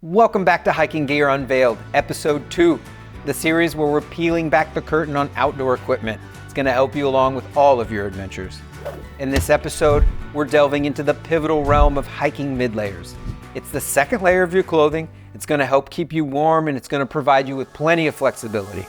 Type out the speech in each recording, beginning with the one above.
Welcome back to Hiking Gear Unveiled, Episode 2, the series where we're peeling back the curtain on outdoor equipment. It's going to help you along with all of your adventures. In this episode, we're delving into the pivotal realm of hiking mid-layers. It's the second layer of your clothing, it's going to help keep you warm, and it's going to provide you with plenty of flexibility.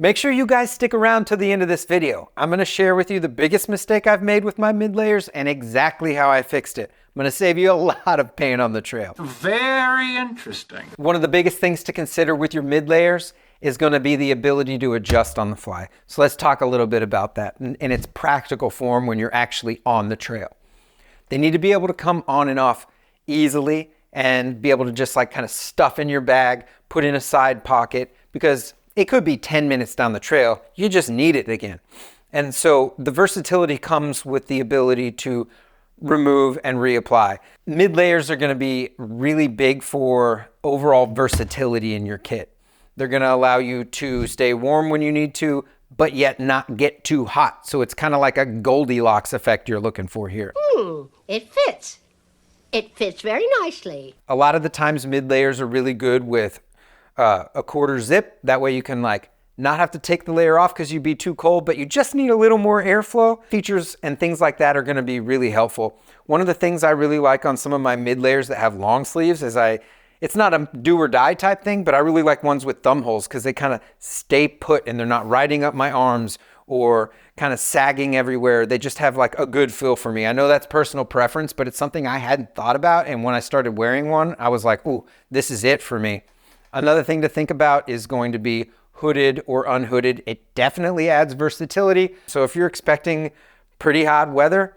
Make sure you guys stick around to the end of this video. I'm going to share with you the biggest mistake I've made with my mid-layers and exactly how I fixed it. I'm going to save you a lot of pain on the trail. Very interesting. One of the biggest things to consider with your mid-layers is going to be the ability to adjust on the fly. So let's talk a little bit about that in its practical form when you're actually on the trail. They need to be able to come on and off easily and be able to just like kind of stuff in your bag, put in a side pocket, because it could be 10 minutes down the trail, you just need it again. And so the versatility comes with the ability to remove and reapply. Mid layers are going to be really big for overall versatility in your kit. They're going to allow you to stay warm when you need to, but yet not get too hot. So it's kind of like a Goldilocks effect you're looking for here. It fits. It fits very nicely. A lot of the times mid layers are really good with a quarter zip. That way you can like not have to take the layer off because you'd be too cold, but you just need a little more airflow. Features and things like that are going to be really helpful. One of the things I really like on some of my mid layers that have long sleeves is it's not a do or die type thing, but I really like ones with thumb holes because they kind of stay put and they're not riding up my arms or kind of sagging everywhere. They just have like a good feel for me. I know that's personal preference, but it's something I hadn't thought about. And when I started wearing one, I was like, ooh, this is it for me. Another thing to think about is going to be hooded or unhooded. It definitely adds versatility. So if you're expecting pretty hot weather,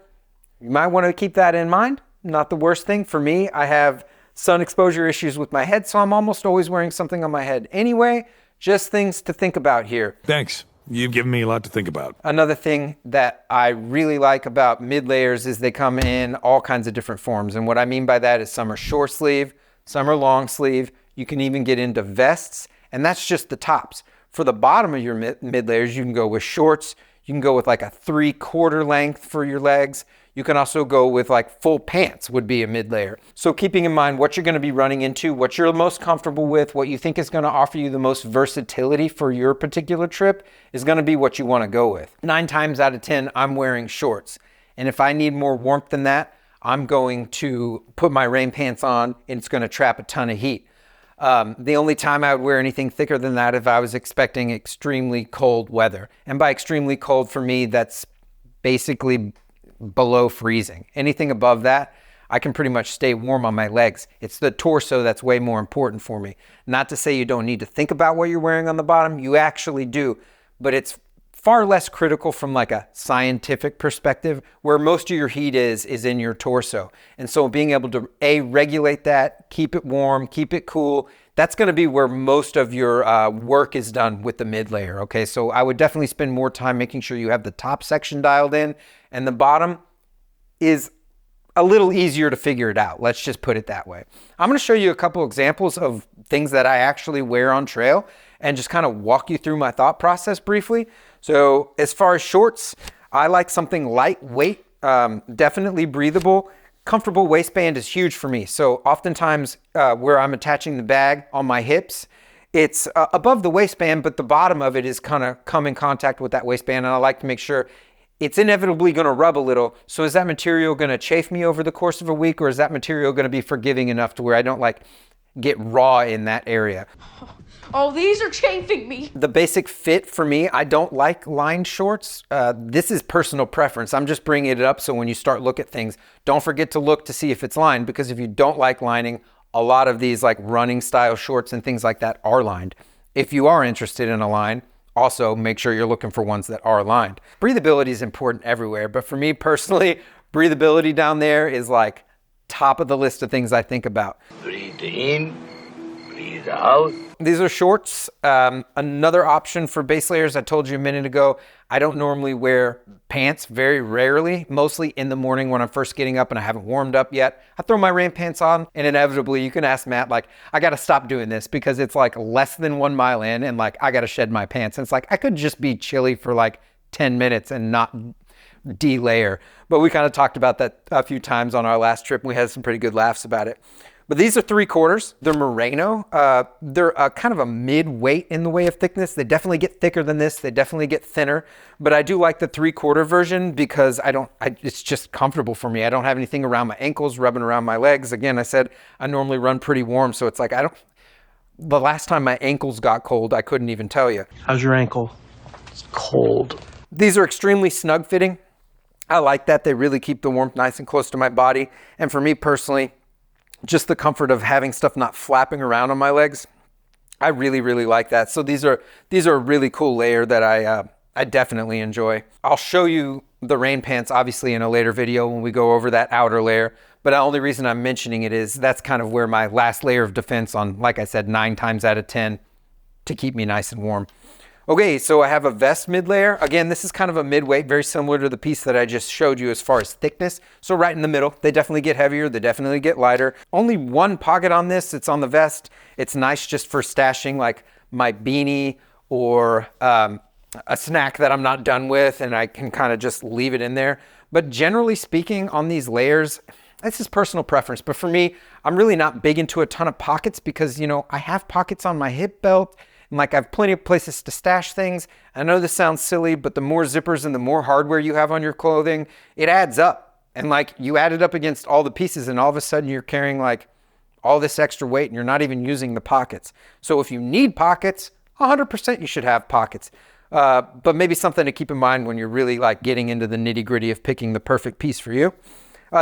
you might want to keep that in mind. Not the worst thing. For me, I have sun exposure issues with my head, so I'm almost always wearing something on my head anyway. Just things to think about here. Thanks. You've given me a lot to think about. Another thing that I really like about mid layers is they come in all kinds of different forms. And what I mean by that is some are short sleeve, some are long sleeve. You can even get into vests, and that's just the tops. For the bottom of your mid layers, you can go with shorts. You can go with like a 3/4 length for your legs. You can also go with like full pants would be a mid layer. So keeping in mind what you're going to be running into, what you're most comfortable with, what you think is going to offer you the most versatility for your particular trip is going to be what you want to go with. 9 times out of 10, I'm wearing shorts. And if I need more warmth than that, I'm going to put my rain pants on and it's going to trap a ton of heat. The only time I would wear anything thicker than that if I was expecting extremely cold weather. And by extremely cold for me, that's basically below freezing. Anything above that, I can pretty much stay warm on my legs. It's the torso that's way more important for me. Not to say you don't need to think about what you're wearing on the bottom, you actually do, but it's far less critical from like a scientific perspective. Where most of your heat is in your torso. And so being able to regulate that, keep it warm, keep it cool, that's going to be where most of your work is done with the mid layer. Okay, so I would definitely spend more time making sure you have the top section dialed in, and the bottom is a little easier to figure it out. Let's just put it that way. I'm going to show you a couple examples of things that I actually wear on trail and just kind of walk you through my thought process briefly. So as far as shorts, I like something lightweight, definitely breathable. Comfortable waistband is huge for me. So oftentimes where I'm attaching the bag on my hips, it's above the waistband, but the bottom of it is kind of come in contact with that waistband. And I like to make sure it's inevitably going to rub a little. So is that material going to chafe me over the course of a week, or is that material going to be forgiving enough to where I don't like get raw in that area? Oh, these are chafing me. The basic fit for me, I don't like lined shorts. This is personal preference. I'm just bringing it up so when you start look at things, don't forget to look to see if it's lined, because if you don't like lining, a lot of these like running style shorts and things like that are lined. If you are interested in a line, also make sure you're looking for ones that are lined. Breathability is important everywhere, but for me personally, breathability down there is like top of the list of things I think about. Breathe in, Breathe out. These are shorts. Another option for base layers, I told you a minute ago, I don't normally wear pants, very rarely, mostly in the morning when I'm first getting up and I haven't warmed up yet. I throw my rain pants on, and inevitably, you can ask Matt, like, I got to stop doing this because it's like less than 1 mile in and like I got to shed my pants. And it's like I could just be chilly for like 10 minutes and not de-layer. But we kind of talked about that a few times on our last trip. We had some pretty good laughs about it. But these are 3/4. They're merino. They're kind of a mid-weight in the way of thickness. They definitely get thicker than this. They definitely get thinner. But I do like the 3/4 version because it's just comfortable for me. I don't have anything around my ankles, rubbing around my legs. Again, I said I normally run pretty warm. So it's like the last time my ankles got cold, I couldn't even tell you. How's your ankle? It's cold. These are extremely snug fitting. I like that. They really keep the warmth nice and close to my body. And for me personally, just the comfort of having stuff not flapping around on my legs, I really, really like that. So these are a really cool layer that I definitely enjoy. I'll show you the rain pants obviously in a later video when we go over that outer layer. But the only reason I'm mentioning it is that's kind of where my last layer of defense on, like I said, 9 times out of 10 to keep me nice and warm. Okay, so I have a vest mid layer. Again, this is kind of a mid-weight, very similar to the piece that I just showed you as far as thickness. So right in the middle, they definitely get heavier, they definitely get lighter. Only one pocket on this, it's on the vest. It's nice just for stashing like my beanie or a snack that I'm not done with, and I can kind of just leave it in there. But generally speaking on these layers, this is personal preference, but for me, I'm really not big into a ton of pockets because, you know, I have pockets on my hip belt. And like I have plenty of places to stash things. I know this sounds silly, but the more zippers and the more hardware you have on your clothing, it adds up. And like you add it up against all the pieces and all of a sudden you're carrying like all this extra weight and you're not even using the pockets. So if you need pockets, 100% you should have pockets. But maybe something to keep in mind when you're really like getting into the nitty gritty of picking the perfect piece for you.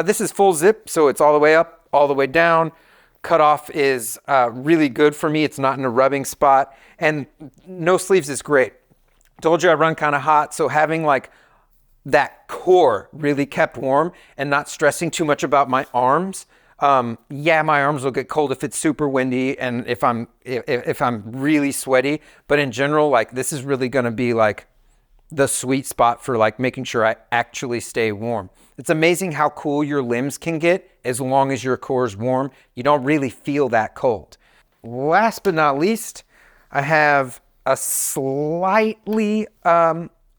This is full zip, so it's all the way up, all the way down. Cutoff is really good for me. It's not in a rubbing spot, and no sleeves is great. Told you I run kind of hot, so having like that core really kept warm and not stressing too much about my arms. Yeah, my arms will get cold if it's super windy and if I'm really sweaty, but in general, like this is really going to be like the sweet spot for like making sure I actually stay warm. It's amazing how cool your limbs can get as long as your core is warm. You don't really feel that cold. Last but not least, I have a slightly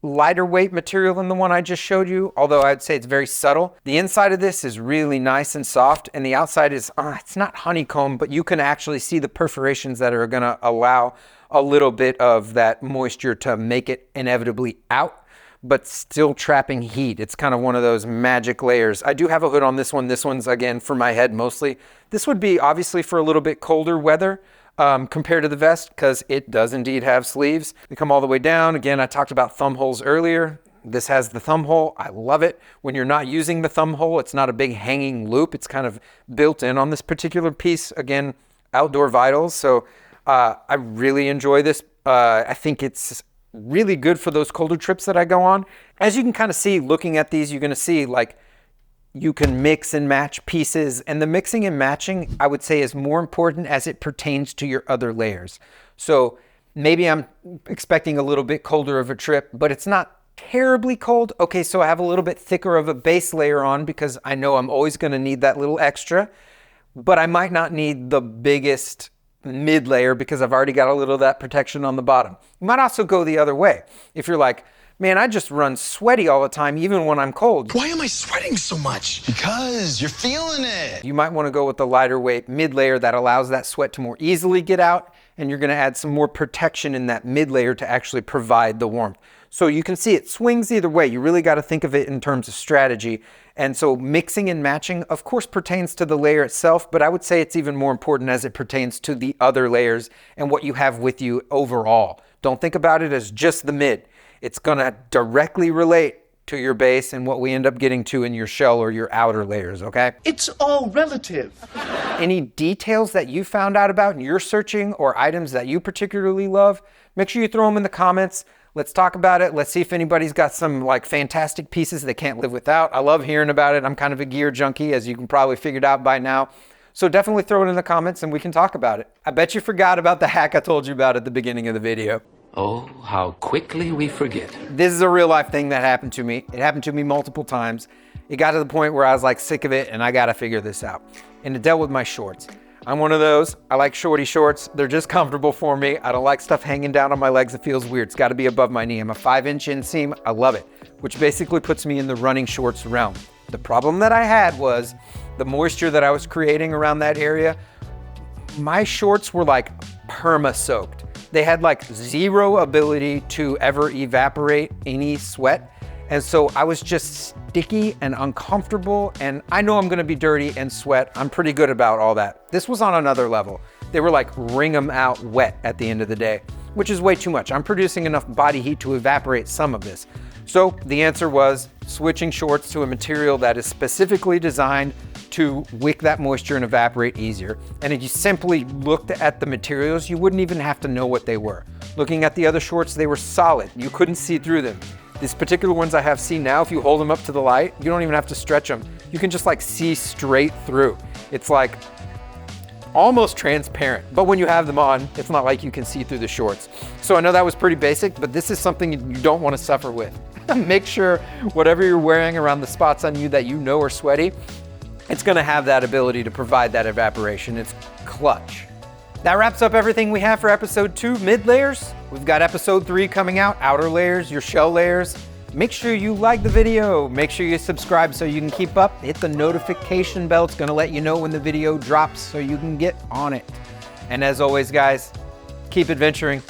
lighter weight material than the one I just showed you, although I'd say it's very subtle. The inside of this is really nice and soft, and the outside is, it's not honeycomb, but you can actually see the perforations that are gonna allow a little bit of that moisture to make it inevitably out, but still trapping heat. It's kind of one of those magic layers. I do have a hood on this one. This one's, again, for my head mostly. This would be obviously for a little bit colder weather compared to the vest because it does indeed have sleeves. They come all the way down. Again, I talked about thumb holes earlier. This has the thumb hole. I love it. When you're not using the thumb hole, it's not a big hanging loop. It's kind of built in on this particular piece. Again, outdoor vitals. So I really enjoy this. I think it's really good for those colder trips that I go on. As you can kind of see, looking at these, you're going to see like you can mix and match pieces, and the mixing and matching I would say is more important as it pertains to your other layers. So maybe I'm expecting a little bit colder of a trip, but it's not terribly cold. Okay, so I have a little bit thicker of a base layer on because I know I'm always going to need that little extra, but I might not need the biggest mid layer because I've already got a little of that protection on the bottom. You might also go the other way. If you're like, man, I just run sweaty all the time, even when I'm cold. Why am I sweating so much? Because you're feeling it. You might want to go with the lighter weight mid layer that allows that sweat to more easily get out, and you're going to add some more protection in that mid layer to actually provide the warmth. So you can see it swings either way. You really got to think of it in terms of strategy. And so mixing and matching, of course, pertains to the layer itself, but I would say it's even more important as it pertains to the other layers and what you have with you overall. Don't think about it as just the mid. It's going to directly relate to your base and what we end up getting to in your shell or your outer layers, okay? It's all relative. Any details that you found out about in your searching or items that you particularly love, make sure you throw them in the comments. Let's talk about it. Let's see if anybody's got some like fantastic pieces they can't live without. I love hearing about it. I'm kind of a gear junkie, as you can probably figure it out by now. So definitely throw it in the comments and we can talk about it. I bet you forgot about the hack I told you about at the beginning of the video. Oh, how quickly we forget. This is a real life thing that happened to me. It happened to me multiple times. It got to the point where I was like sick of it and I got to figure this out. And it dealt with my shorts. I'm one of those. I like shorty shorts. They're just comfortable for me. I don't like stuff hanging down on my legs. It feels weird. It's got to be above my knee. I'm a 5-inch inseam. I love it, which basically puts me in the running shorts realm. The problem that I had was the moisture that I was creating around that area. My shorts were like perma soaked. They had like zero ability to ever evaporate any sweat. And so I was just sticky and uncomfortable, and I know I'm gonna be dirty and sweat. I'm pretty good about all that. This was on another level. They were like wring 'em out wet at the end of the day, which is way too much. I'm producing enough body heat to evaporate some of this. So the answer was switching shorts to a material that is specifically designed to wick that moisture and evaporate easier. And if you simply looked at the materials, you wouldn't even have to know what they were. Looking at the other shorts, they were solid. You couldn't see through them. These particular ones I have seen now, if you hold them up to the light, you don't even have to stretch them. You can just like see straight through. It's like almost transparent, but when you have them on, it's not like you can see through the shorts. So I know that was pretty basic, but this is something you don't want to suffer with. Make sure whatever you're wearing around the spots on you that you know are sweaty, it's gonna have that ability to provide that evaporation. It's clutch. That wraps up everything we have for episode 2, mid layers. We've got episode 3 coming out, outer layers, your shell layers. Make sure you like the video. Make sure you subscribe so you can keep up. Hit the notification bell. It's gonna let you know when the video drops so you can get on it. And as always, guys, keep adventuring.